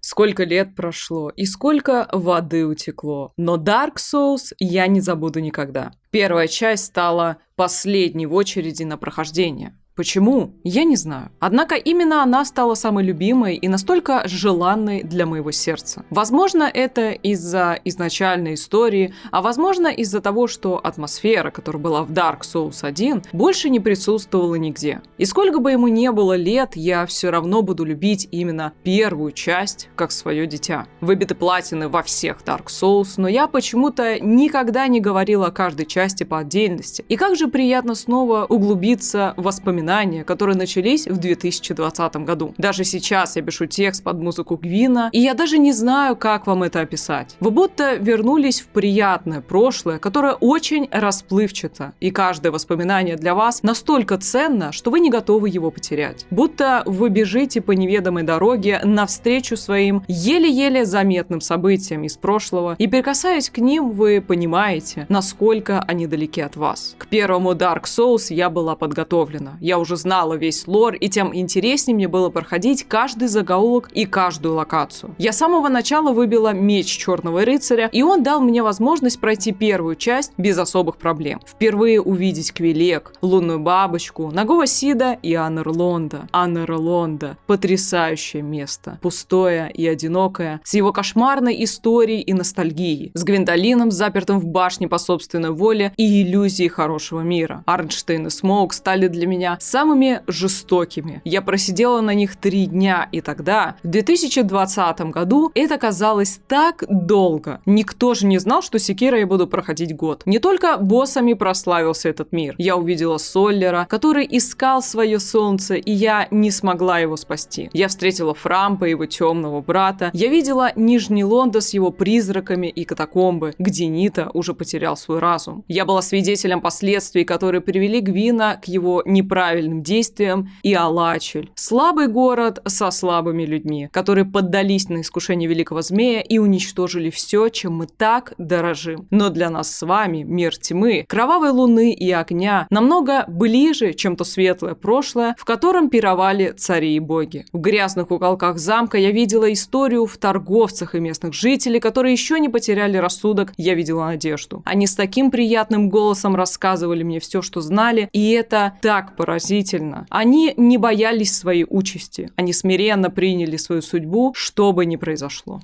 Сколько лет прошло и сколько воды утекло, но Dark Souls я не забуду никогда. Первая часть стала последней в очереди на прохождение. Почему? Я не знаю. Однако именно она стала самой любимой и настолько желанной для моего сердца. Возможно, это из-за изначальной истории, а возможно из-за того, что атмосфера, которая была в Dark Souls 1, больше не присутствовала нигде. И сколько бы ему не было лет, я все равно буду любить именно первую часть как свое дитя. Выбиты платины во всех Dark Souls, но я почему-то никогда не говорила о каждой части по отдельности. И как же приятно снова углубиться в воспоминания, которые начались в 2020 году. Даже сейчас я пишу текст под музыку Гвина, и я даже не знаю, как вам это описать. Вы будто вернулись в приятное прошлое, которое очень расплывчато, и каждое воспоминание для вас настолько ценно, что вы не готовы его потерять. Будто вы бежите по неведомой дороге навстречу своим еле-еле заметным событиям из прошлого, и прикасаясь к ним, вы понимаете, насколько они далеки от вас. К первому Dark Souls я была подготовлена. Я уже знала весь лор, и тем интереснее мне было проходить каждый закоулок и каждую локацию. Я с самого начала выбила меч Черного Рыцаря, и он дал мне возможность пройти первую часть без особых проблем. Впервые увидеть Квилек, Лунную Бабочку, Нагого Сида и Аннерлонда. Аннерлонда – потрясающее место. Пустое и одинокое, с его кошмарной историей и ностальгией, с Гвиндолином, запертым в башне по собственной воле, и иллюзией хорошего мира. Арнштейн и Смоук стали для меня самыми жестокими. Я просидела на них 3 дня, и тогда, в 2020 году, это казалось так долго. Никто же не знал, что Секиро я буду проходить год. Не только боссами прославился этот мир. Я увидела Соллера, который искал свое солнце, и я не смогла его спасти. Я встретила Фрампа, его темного брата. Я видела Нижний Лондон с его призраками и катакомбы, где Нита уже потерял свой разум. Я была свидетелем последствий, которые привели Гвина к его неправильным действиям, и Алачель. Слабый город со слабыми людьми, которые поддались на искушение великого змея и уничтожили все, чем мы так дорожим. Но для нас с вами мир тьмы, кровавой луны и огня намного ближе, чем то светлое прошлое, в котором пировали цари и боги. В грязных уголках замка я видела историю в торговцах и местных жителей, которые еще не потеряли рассудок, я видела надежду. Они с таким приятным голосом рассказывали мне все, что знали, и это так поразительно. Они не боялись своей участи. Они смиренно приняли свою судьбу, что бы ни произошло.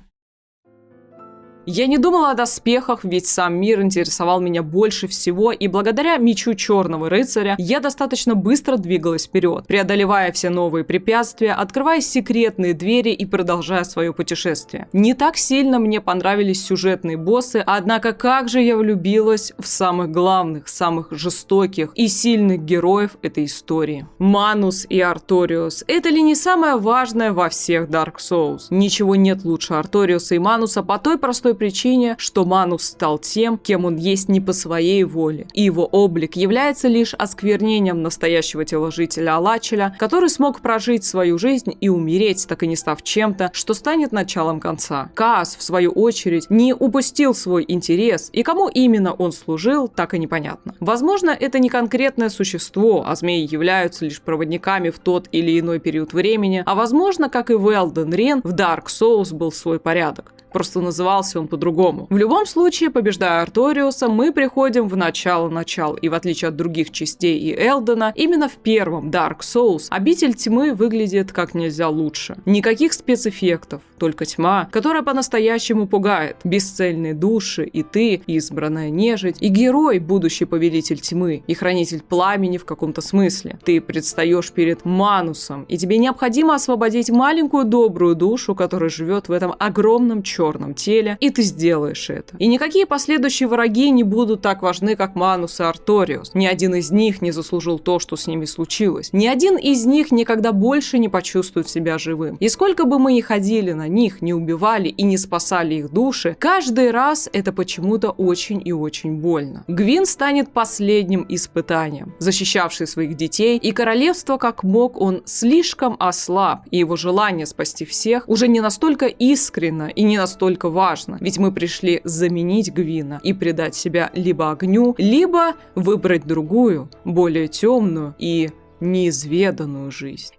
Я не думала о доспехах, ведь сам мир интересовал меня больше всего, и благодаря мечу Черного Рыцаря я достаточно быстро двигалась вперед, преодолевая все новые препятствия, открывая секретные двери и продолжая свое путешествие. Не так сильно мне понравились сюжетные боссы, однако как же я влюбилась в самых главных, самых жестоких и сильных героев этой истории. Манус и Арториус – это ли не самое важное во всех Dark Souls? Ничего нет лучше Арториуса и Мануса по той простой причине, что Манус стал тем, кем он есть не по своей воле, и его облик является лишь осквернением настоящего теложителя Алачеля, который смог прожить свою жизнь и умереть, так и не став чем-то, что станет началом конца. Каас, в свою очередь, не упустил свой интерес, и кому именно он служил, так и непонятно. Возможно, это не конкретное существо, а змеи являются лишь проводниками в тот или иной период времени, а возможно, как и в Elden Ring, в Dark Souls был свой порядок. Просто назывался он по-другому. В любом случае, побеждая Арториуса, мы приходим в начало, и в отличие от других частей и Элдена, именно в первом Dark Souls обитель тьмы выглядит как нельзя лучше. Никаких спецэффектов, только тьма, которая по-настоящему пугает. Бесцельные души, и ты, и избранная нежить, и герой, будущий повелитель тьмы, и хранитель пламени в каком-то смысле. Ты предстаешь перед Манусом, и тебе необходимо освободить маленькую добрую душу, которая живет в этом огромном черном теле, и ты сделаешь это. И никакие последующие враги не будут так важны, как Манус и Арториус. Ни один из них не заслужил то, что с ними случилось. Ни один из них никогда больше не почувствует себя живым. И сколько бы мы ни ходили на них, не убивали и не спасали их души, каждый раз это почему-то очень и очень больно. Гвин станет последним испытанием. Защищавший своих детей и королевство как мог, он слишком ослаб, и его желание спасти всех уже не настолько искренно и не настолько важно, ведь мы пришли заменить Гвина и предать себя либо огню, либо выбрать другую, более темную и неизведанную жизнь.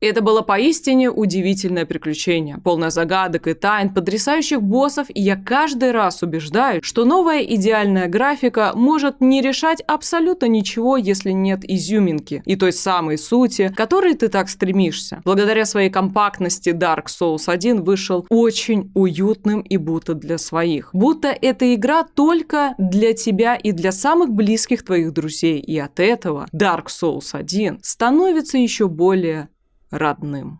Это было поистине удивительное приключение, полное загадок и тайн, потрясающих боссов, и я каждый раз убеждаюсь, что новая идеальная графика может не решать абсолютно ничего, если нет изюминки и той самой сути, к которой ты так стремишься. Благодаря своей компактности Dark Souls 1 вышел очень уютным и будто для своих. Будто эта игра только для тебя и для самых близких твоих друзей, и от этого Dark Souls 1 становится еще более родным.